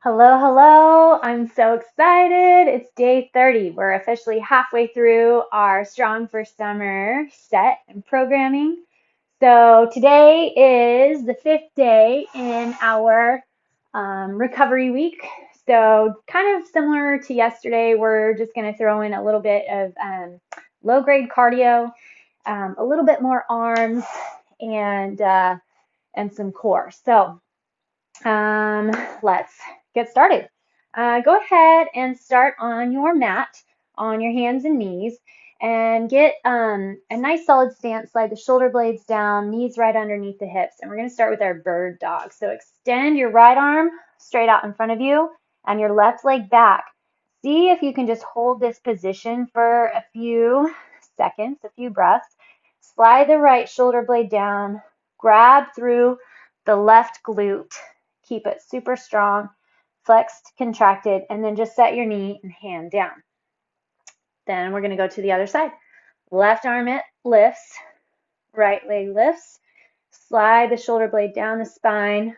Hello, hello. I'm so excited. It's day 30. We're officially halfway through our Strong for Summer set and programming. So today is the fifth day in our recovery week. So kind of similar to yesterday, we're just going to throw in a little bit of low-grade cardio, a little bit more arms, and some core. So let's get started. Go ahead and start on your mat, on your hands and knees, and get a nice solid stance. Slide the shoulder blades down, knees right underneath the hips. And we're going to start with our bird dog. So extend your right arm straight out in front of you and your left leg back. See if you can just hold this position for a few seconds, a few breaths. Slide the right shoulder blade down, grab through the left glute. Keep it super strong, flexed, contracted, and then just set your knee and hand down. Then we're going to go to the other side. Left arm it lifts, right leg lifts. Slide the shoulder blade down the spine.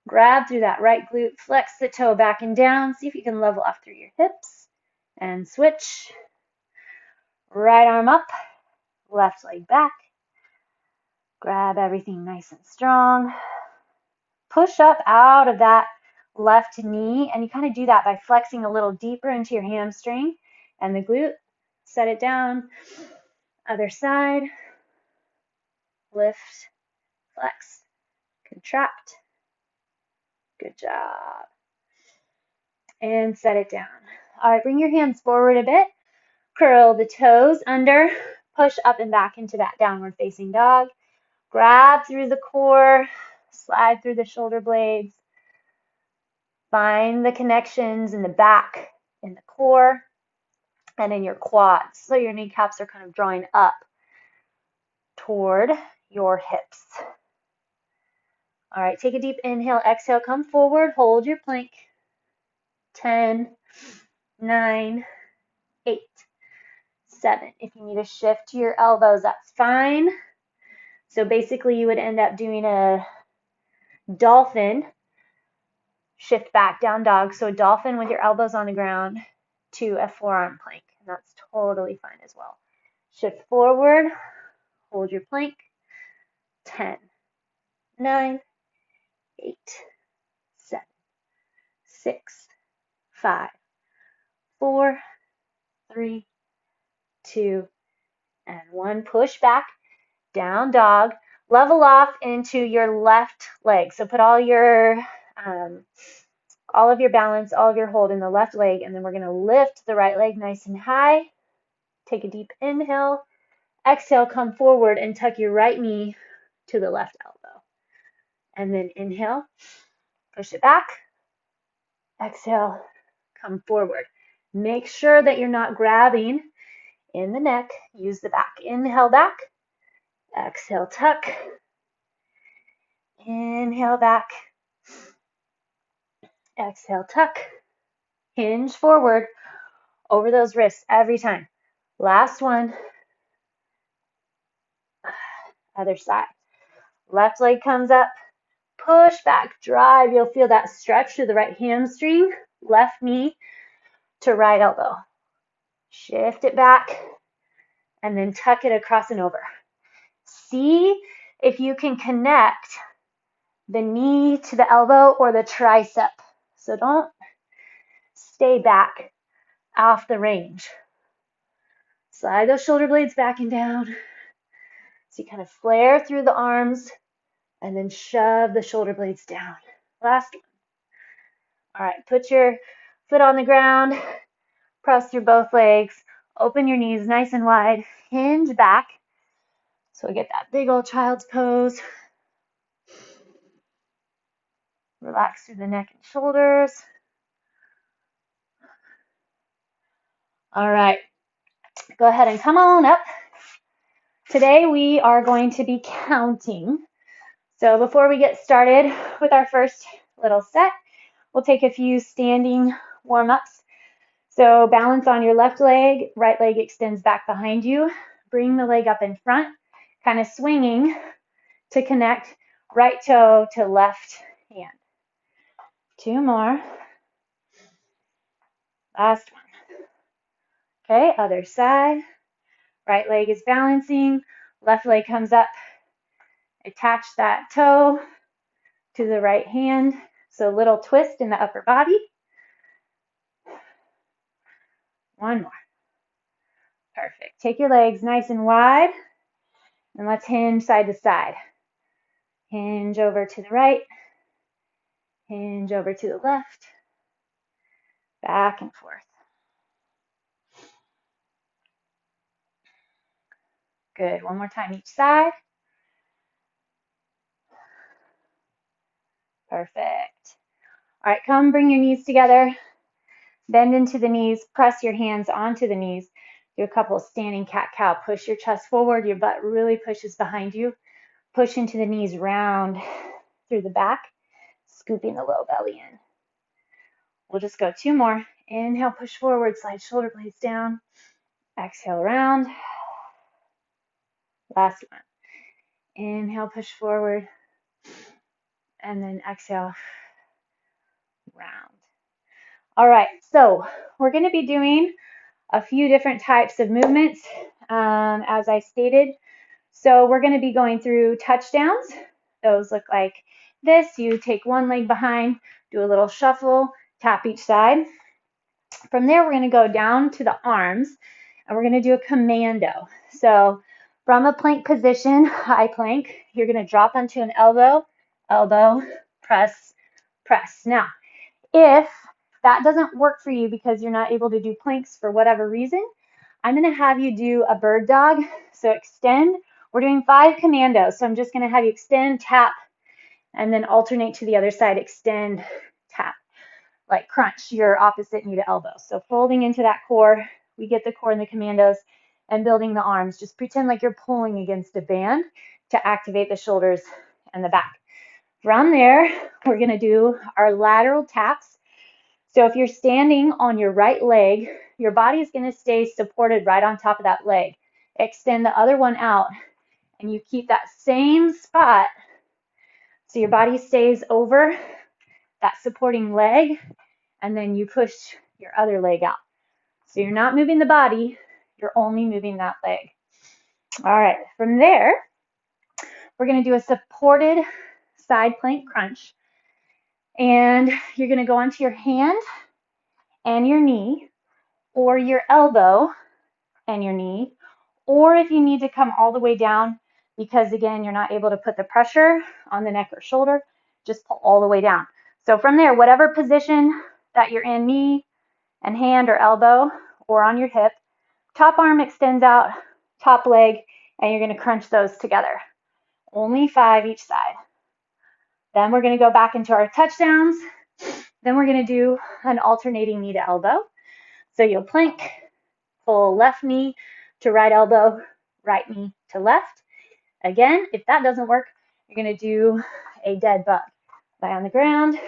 Grab through that right glute, flex the toe back and down. See if you can level off through your hips. And switch. Right arm up, left leg back. Grab everything nice and strong. Push up out of that left knee, and you kind of do that by flexing a little deeper into your hamstring and the glute. Set it down. Other side. Lift, flex, contract. Good job. And set it down. All right, bring your hands forward a bit. Curl the toes under. Push up and back into that downward facing dog. Grab through the core. Slide through the shoulder blades. Find the connections in the back, in the core, and in your quads. So your kneecaps are kind of drawing up toward your hips. All right, take a deep inhale, exhale, come forward, hold your plank. 10, 9, 8, 7. If you need to shift to your elbows, that's fine. So basically you would end up doing a dolphin, shift back, down dog. So a dolphin with your elbows on the ground to a forearm plank. And that's totally fine as well. Shift forward, hold your plank. 10, 9, 8, 7, 6, 5, 4, 3, 2, and 1. Push back, down dog. Level off into your left leg. So put all of your balance, all of your hold in the left leg, and then we're going to lift the right leg nice and high. Take a deep inhale. Exhale, come forward and tuck your right knee to the left elbow. And then inhale, push it back. Exhale, come forward. Make sure that you're not grabbing in the neck. Use the back. Inhale back. Exhale, tuck. Inhale back. Exhale, tuck. Hinge forward over those wrists every time. Last one. Other side. Left leg comes up. Push back, drive. You'll feel that stretch through the right hamstring. Left knee to right elbow. Shift it back and then tuck it across and over. See if you can connect the knee to the elbow or the tricep. So don't stay back off the range. Slide those shoulder blades back and down. So you kind of flare through the arms and then shove the shoulder blades down. Last one. All right, put your foot on the ground, press through both legs, open your knees nice and wide, hinge back. So we get that big old child's pose. Relax through the neck and shoulders. All right, go ahead and come on up. Today we are going to be counting. So before we get started with our first little set, we'll take a few standing warm-ups. So balance on your left leg, right leg extends back behind you. Bring the leg up in front, kind of swinging to connect right toe to left hand. 2 more. Last one. Okay, other side. Right leg is balancing. Left leg comes up. Attach that toe to the right hand. So a little twist in the upper body. One more. Perfect. Take your legs nice and wide. And let's hinge side to side. Hinge over to the right. Hinge over to the left. Back and forth. Good. One more time each side. Perfect. All right, come bring your knees together. Bend into the knees. Press your hands onto the knees. Do a couple of standing cat-cow. Push your chest forward. Your butt really pushes behind you. Push into the knees, round through the back, scooping the low belly in. We'll just go 2 more. Inhale, push forward, slide shoulder blades down. Exhale, round. Last one. Inhale, push forward. And then exhale, round. All right, so we're going to be doing a few different types of movements, as I stated. So we're going to be going through touchdowns. Those look like this. You take one leg behind, do a little shuffle, tap each side. From there, we're going to go down to the arms, and we're going to do a commando. So from a plank position, high plank, you're going to drop onto an elbow, elbow, press, press. Now, if that doesn't work for you because you're not able to do planks for whatever reason, I'm going to have you do a bird dog. So extend. We're doing 5 commandos. So I'm just going to have you extend, tap, and then alternate to the other side, extend, tap. Like crunch your opposite knee to elbow. So folding into that core, we get the core in the commandos, and building the arms. Just pretend like you're pulling against a band to activate the shoulders and the back. From there, we're going to do our lateral taps. So if you're standing on your right leg, your body is going to stay supported right on top of that leg. Extend the other one out, and you keep that same spot so your body stays over that supporting leg, and then you push your other leg out. So you're not moving the body, you're only moving that leg. All right, from there, we're going to do a supported side plank crunch. And you're going to go onto your hand and your knee, or your elbow and your knee, or if you need to come all the way down, because again, you're not able to put the pressure on the neck or shoulder, just pull all the way down. So from there, whatever position that you're in, knee and hand or elbow, or on your hip, top arm extends out, top leg, and you're going to crunch those together. Only 5 each side. Then we're going to go back into our touchdowns. Then we're going to do an alternating knee to elbow. So you'll plank, pull left knee to right elbow, right knee to left. Again, if that doesn't work, you're going to do a dead bug. Lie on the ground,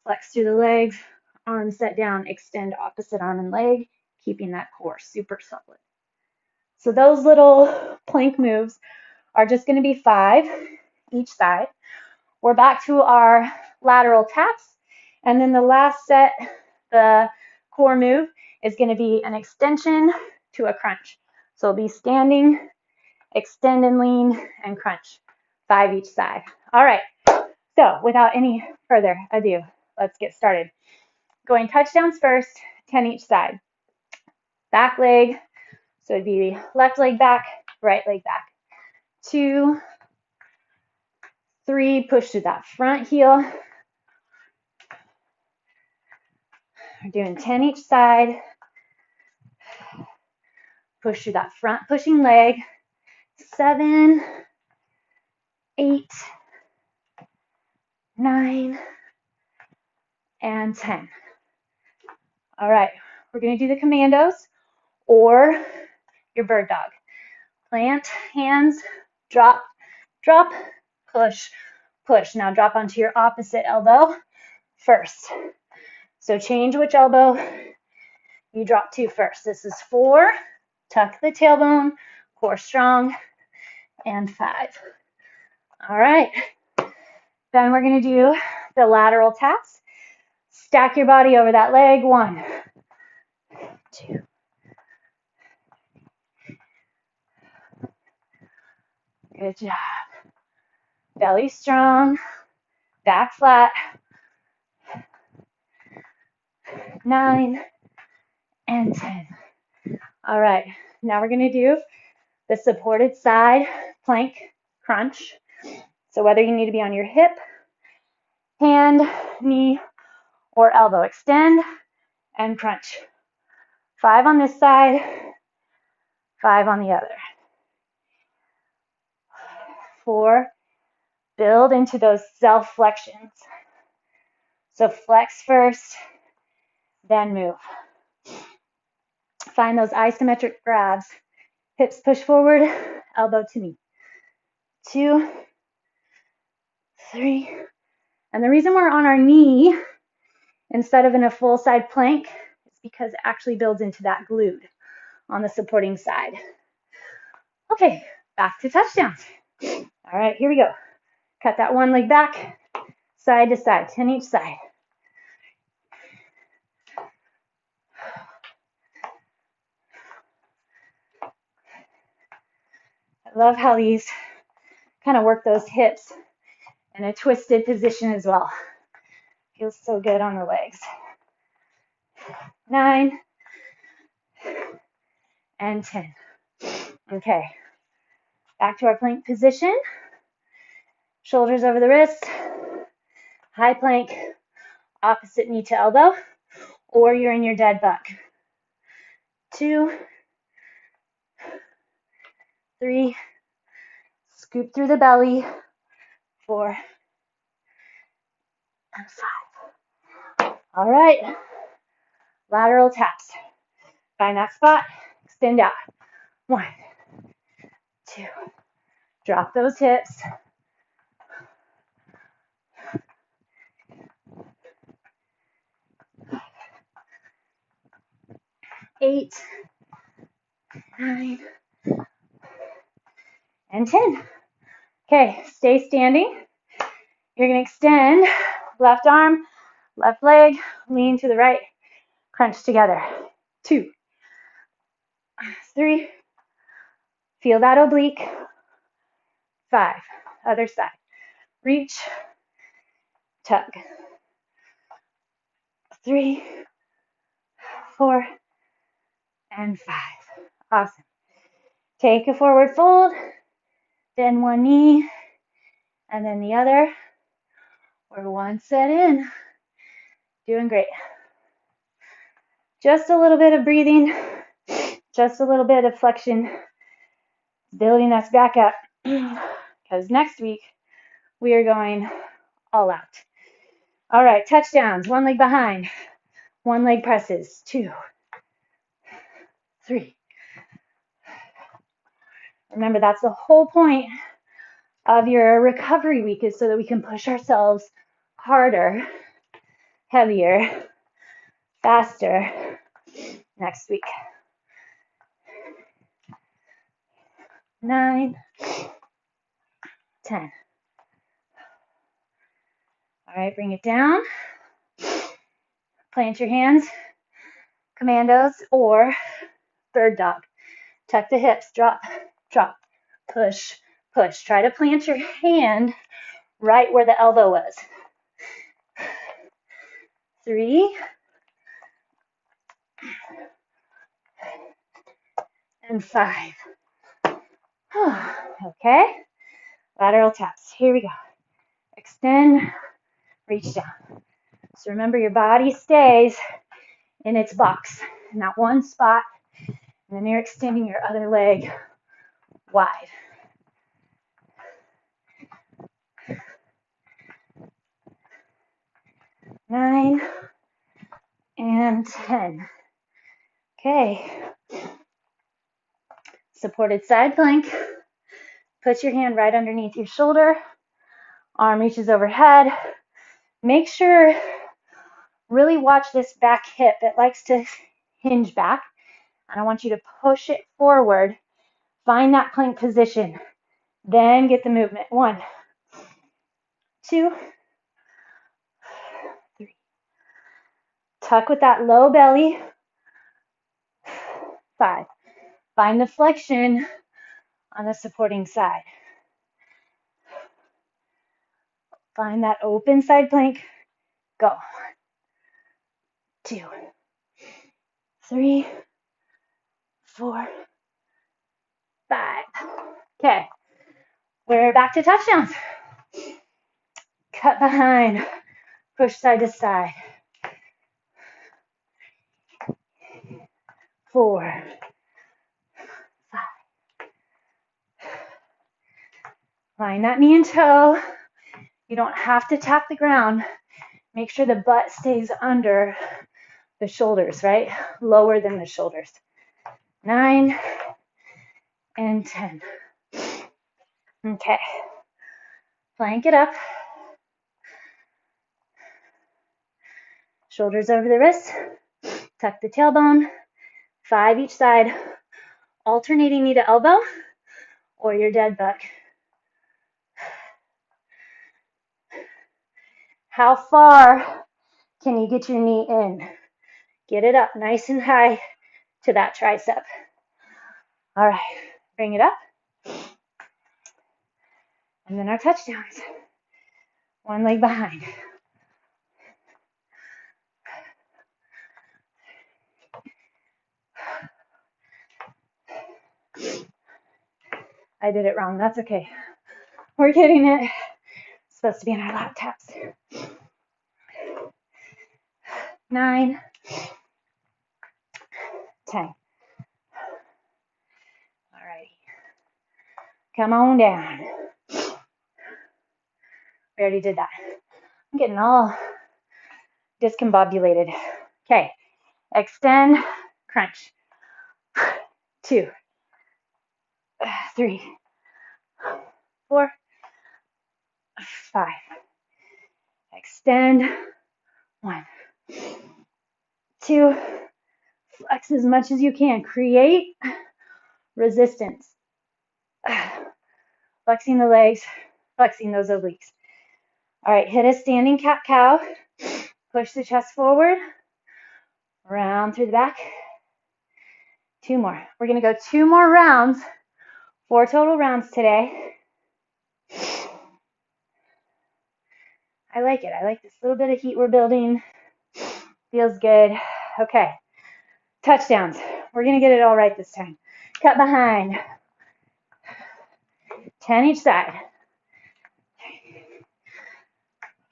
flex through the legs, arms set down, extend opposite arm and leg, keeping that core super solid. So those little plank moves are just going to be 5 each side. We're back to our lateral taps. And then the last set, the core move, is going to be an extension to a crunch. So it'll be standing, extend and lean, and crunch. 5 each side. All right. So without any further ado, let's get started. Going touchdowns first, 10 each side. Back leg. So it'd be left leg back, right leg back. 2, 3, push to that front heel. We're doing 10 each side. Push through that front pushing leg. 7, 8, 9, and 10. All right, we're going to do the commandos or your bird dog. Plant, hands, drop, drop, push, push. Now drop onto your opposite elbow first. So change which elbow you drop to first. This is 4, tuck the tailbone, core strong, and 5. All right. Then we're going to do the lateral taps. Stack your body over that leg. 1, 2. Good job. Belly strong, back flat. 9 and 10. All right, now we're going to do the supported side plank crunch. So whether you need to be on your hip, hand, knee, or elbow, extend and crunch. 5 on this side, 5 on the other. 4, build into those self flexions. So flex first, then move. Find those isometric grabs. Hips push forward, elbow to knee. 2, 3. And the reason we're on our knee instead of in a full side plank is because it actually builds into that glute on the supporting side. Okay, back to touchdowns. All right, here we go. Cut that one leg back, side to side, 10 each side. I love how these kind of work those hips in a twisted position as well. Feels so good on the legs. 9 and 10. Okay, back to our plank position. Shoulders over the wrist, high plank, opposite knee to elbow, or you're in your dead bug. 2, 3, scoop through the belly. 4 and 5. All right, lateral taps. Find that spot, extend out. 1, 2, drop those hips. 8, 9, and 10. Okay, stay standing. You're going to extend left arm, left leg, lean to the right, crunch together. 2, 3, feel that oblique. 5, other side. Reach, tug. 3, 4, and 5. Awesome. Take a forward fold, bend one knee, and then the other. We're one set in. Doing great. Just a little bit of breathing, just a little bit of flexion, building us back up. Because next week, we are going all out. All right, touchdowns. One leg behind. One leg presses. 2, 3. Remember, that's the whole point of your recovery week, is so that we can push ourselves harder, heavier, faster next week. 9, 10. All right, bring it down. Plant your hands, Commandos, or bird dog. Tuck the hips, drop, drop, push, push. Try to plant your hand right where the elbow was. 3, and 5. Okay, lateral taps. Here we go. Extend, reach down. So remember, your body stays in its box, in that one spot, and then you're extending your other leg wide. 9 and 10. Okay. Supported side plank. Put your hand right underneath your shoulder. Arm reaches overhead. Make sure, really watch this back hip. It likes to hinge back. And I want you to push it forward. Find that plank position. Then get the movement. 1, 2, 3, Tuck with that low belly. 5. Find the flexion on the supporting side. Find that open side plank. Go. 2, 3, 4, 5. Okay. We're back to touchdowns. Cut behind. Push side to side. 4, 5. Line that knee and toe. You don't have to tap the ground. Make sure the butt stays under the shoulders, right? Lower than the shoulders. 9 and 10. Okay. Plank it up. Shoulders over the wrists. Tuck the tailbone. 5 each side. Alternating knee to elbow or your dead bug. How far can you get your knee in? Get it up nice and high to that tricep. All right, bring it up. And then our touchdowns. One leg behind. I did it wrong. That's okay. We're getting it. It's supposed to be in our lap taps. 9, 10. All righty. Come on down. We already did that. I'm getting all discombobulated. Okay. Extend, crunch. 2, 3, 4, 5. Extend. 1, 2. Flex as much as you can. Create resistance. Flexing the legs, flexing those obliques. All right, hit a standing cat-cow. Push the chest forward. Round through the back. 2 more. We're going to go 2 more rounds. 4 total rounds today. I like it. I like this little bit of heat we're building. Feels good. Okay. Touchdowns. We're going to get it all right this time. Cut behind. 10 each side.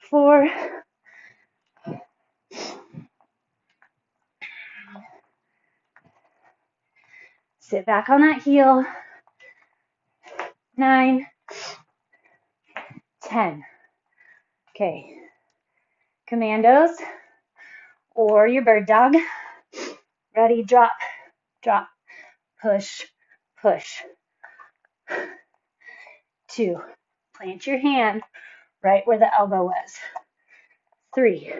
4. Sit back on that heel. 9, 10. Okay. Commandos or your bird dog. Ready, drop, drop, push, push. 2. Plant your hand right where the elbow was. 3,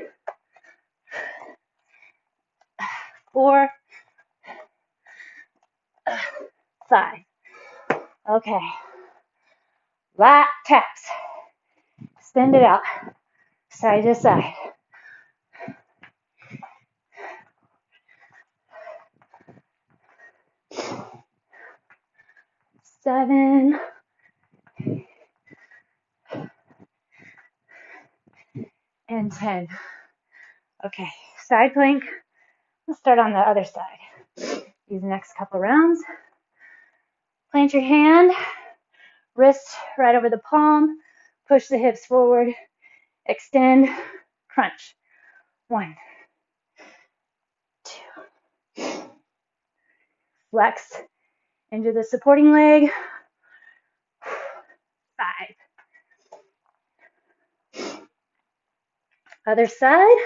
4, 5. Okay. Lat taps. Extend it out. Side to side. 7. And 10. Okay. Side plank. Let's start on the other side. These next couple rounds. Plant your hand. Wrist right over the palm. Push the hips forward. Extend. Crunch. 1, 2. Flex into the supporting leg. 5. Other side.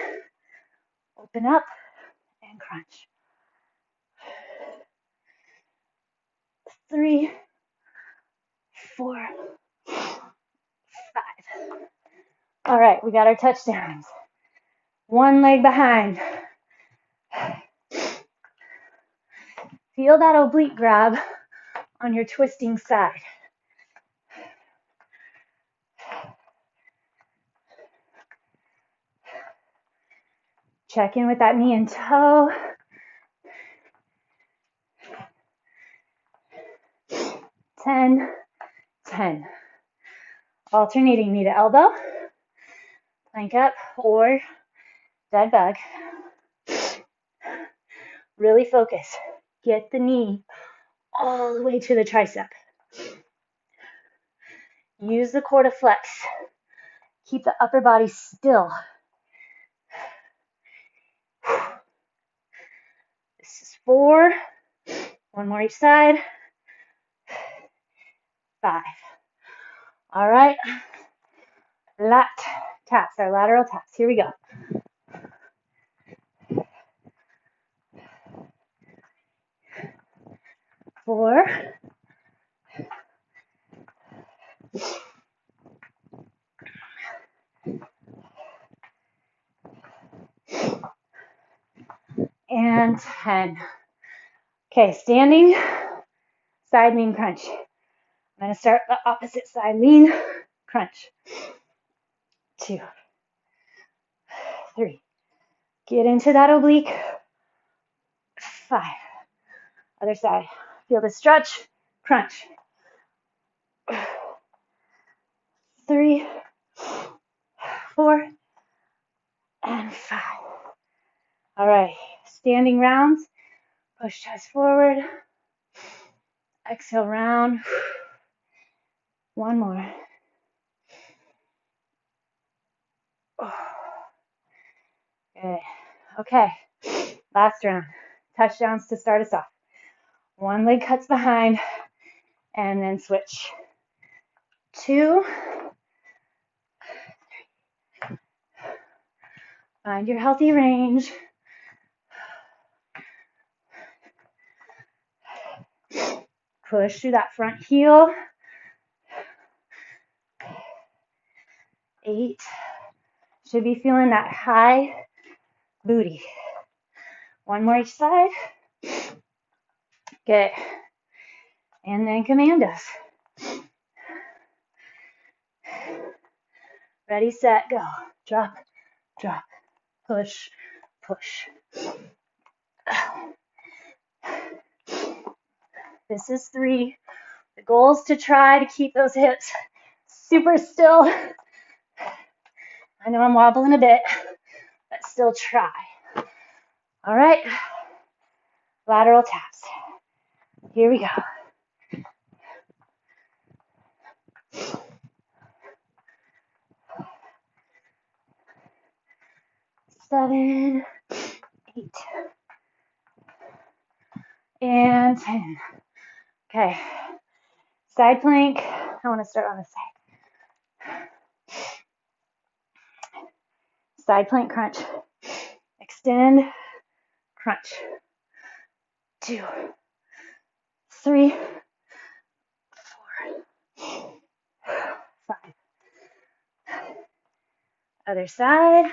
Open up and crunch. 3, 4, 5. All right, we got our touchdowns. 1 leg behind. Feel that oblique grab on your twisting side. Check in with that knee and toe. 10, 10. Alternating knee to elbow, plank up, or dead bug. Really focus. Get the knee all the way to the tricep. Use the core to flex. Keep the upper body still. This is 4. One more each side. 5. All right. Lat taps, our lateral taps. Here we go. 4. And 10. Okay, standing side lean crunch. I'm going to start the opposite side lean crunch. 2, 3. Get into that oblique. 5. Other side. Feel the stretch. Crunch. 3, 4, and 5. All right. Standing rounds. Push chest forward. Exhale, round. One more. Good. Okay. Last round. Touchdowns to start us off. One leg cuts behind, and then switch. 2. Find your healthy range. Push through that front heel. 8. Should be feeling that high booty. One more each side. Good. And then Commandos. Ready, set, go. Drop, drop, push, push. This is 3. The goal is to try to keep those hips super still. I know I'm wobbling a bit, but still try. All right, lateral taps. Here we go. 7, 8, and 10. Okay, side plank. I want to start on this side. Side plank crunch. Extend, crunch. 2, 3, 4, 5. Other side.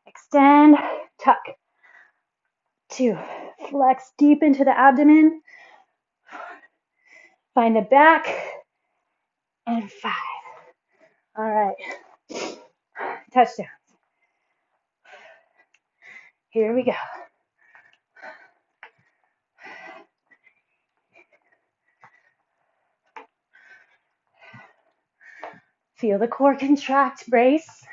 Extend, tuck. 2, flex deep into the abdomen. Find the back. And 5. All right. Touchdowns. Here we go. Feel the core contract, brace.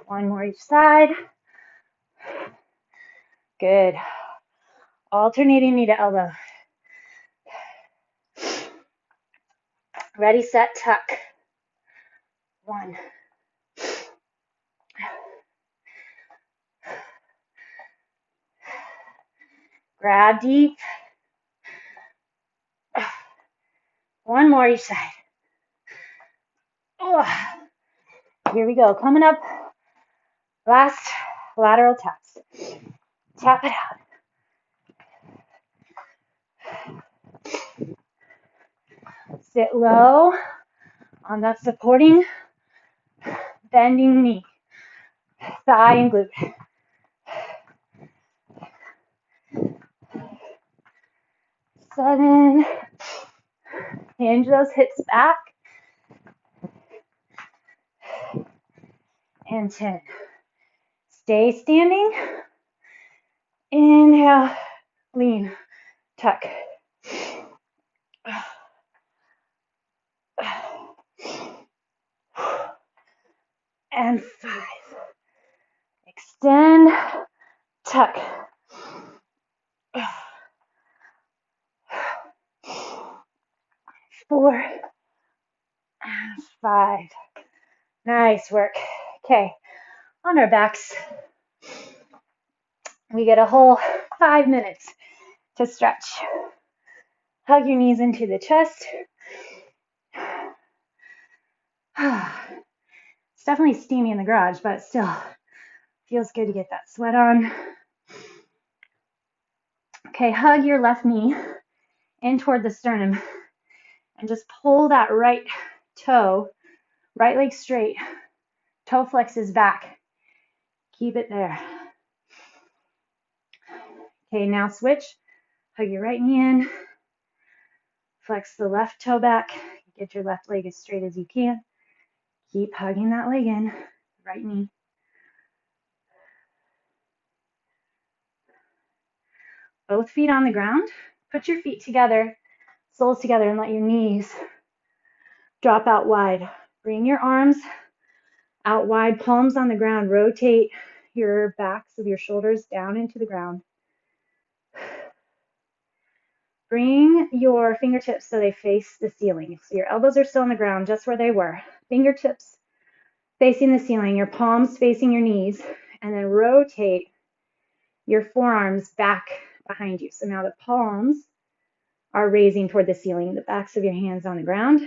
One more each side. Good. Alternating knee to elbow. Ready, set, tuck. 1. Grab deep. One more each side. Here we go. Coming up, last lateral taps. Tap it out. Sit low on that supporting bending knee, thigh and glute. 7, Hinge those hips back. And 10. Stay standing. Inhale, lean, tuck. And 5. Extend, tuck. 4 and 5. Nice work. Okay, on our backs, we get a whole 5 minutes to stretch. Hug your knees into the chest. It's definitely steamy in the garage, but still feels good to get that sweat on. Okay, hug your left knee in toward the sternum and just pull that right toe, right leg straight, toe flexes back. Keep it there. Okay, now switch. Hug your right knee in, flex the left toe back, get your left leg as straight as you can. Keep hugging that leg in, right knee. Both feet on the ground. Put your feet together, soles together, and let your knees drop out wide. Bring your arms out wide, palms on the ground. Rotate your backs of your shoulders down into the ground. Bring your fingertips so they face the ceiling. So your elbows are still on the ground, just where they were. Fingertips facing the ceiling, your palms facing your knees, and then rotate your forearms back behind you. So now the palms are raising toward the ceiling, the backs of your hands on the ground.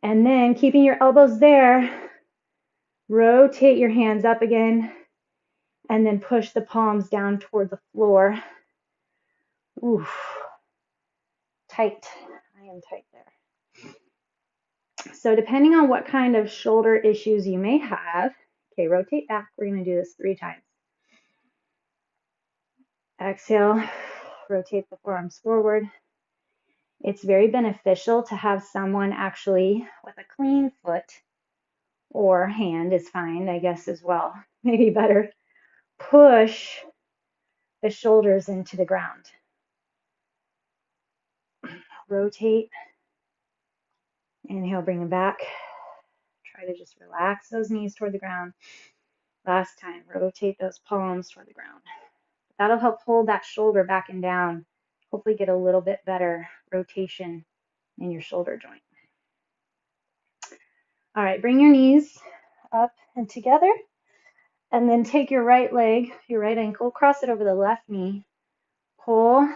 And then keeping your elbows there, rotate your hands up again, and then push the palms down toward the floor. Oof, tight. I am tight there. So depending on what kind of shoulder issues you may have, okay, rotate back. We're going to do this 3 times. Exhale, rotate the forearms forward. It's very beneficial to have someone actually with a clean foot or hand is fine, I guess, as well. Maybe better. Push the shoulders into the ground. Rotate. Inhale, bring them back. Try to just relax those knees toward the ground. Last time, rotate those palms toward the ground. That'll help hold that shoulder back and down. Hopefully get a little bit better rotation in your shoulder joint. All right, bring your knees up and together. And then take your right leg, your right ankle, cross it over the left knee. Pull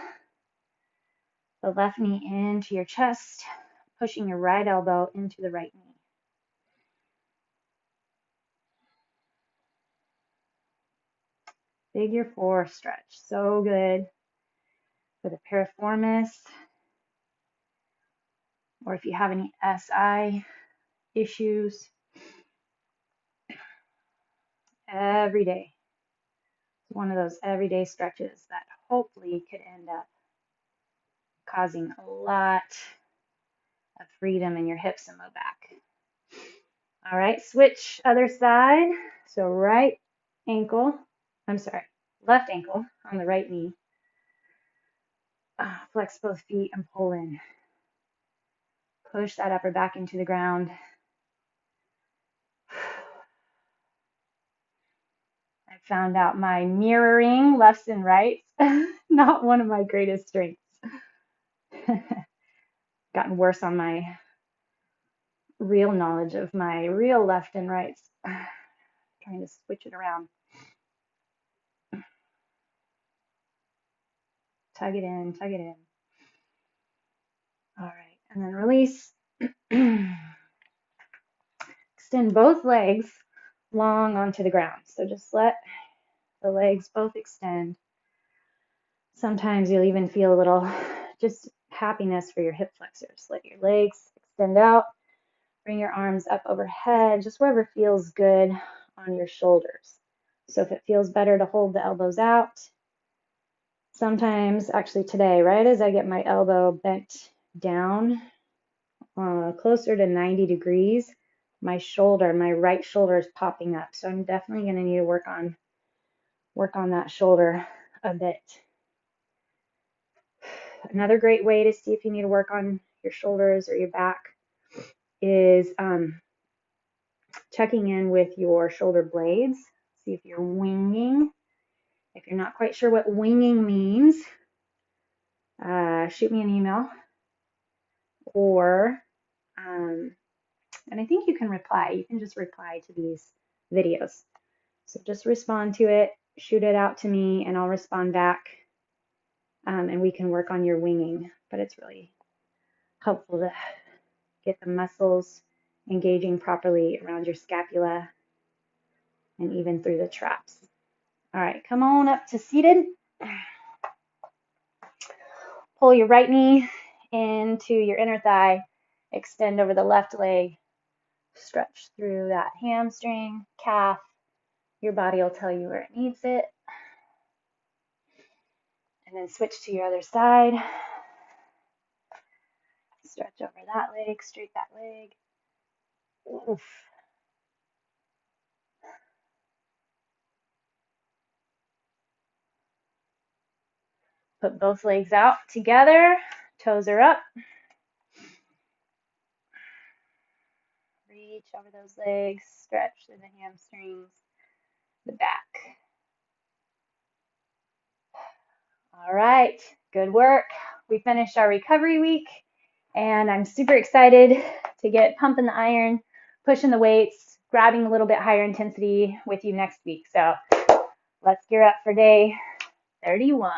the left knee into your chest, pushing your right elbow into the right knee. Figure 4 stretch. So good for the piriformis, or if you have any SI issues. Every day. It's one of those everyday stretches that hopefully could end up causing a lot of freedom in your hips and low back. All right, switch other side. So left ankle on the right knee. Flex both feet and pull in. Push that upper back into the ground. I found out my mirroring lefts and rights, not one of my greatest strengths. Gotten worse on my real knowledge of my real left and rights. Trying to switch it around. Tug it in, tug it in. All right, and then release. Extend both legs long onto the ground. So just let the legs both extend. Sometimes you'll even feel a little just happiness for your hip flexors. Let your legs extend out. Bring your arms up overhead, just wherever feels good on your shoulders. So if it feels better to hold the elbows out, sometimes, actually today, right as I get my elbow bent down closer to 90 degrees, my right shoulder is popping up. So I'm definitely going to need to work on that shoulder a bit. Another great way to see if you need to work on your shoulders or your back is checking in with your shoulder blades. See if you're winging. If you're not quite sure what winging means, shoot me an email, or and I think you can reply. You can just reply to these videos. So just respond to it, shoot it out to me, and I'll respond back, and we can work on your winging. But it's really helpful to get the muscles engaging properly around your scapula and even through the traps. All right, come on up to seated. Pull your right knee into your inner thigh, extend over the left leg, stretch through that hamstring, calf. Your body will tell you where it needs it. And then switch to your other side. Stretch over that leg, straight that leg. Oof. Put both legs out together, toes are up. Reach over those legs, stretch through the hamstrings, the back. All right, good work. We finished our recovery week, and I'm super excited to get pumping the iron, pushing the weights, grabbing a little bit higher intensity with you next week. So let's gear up for day 31.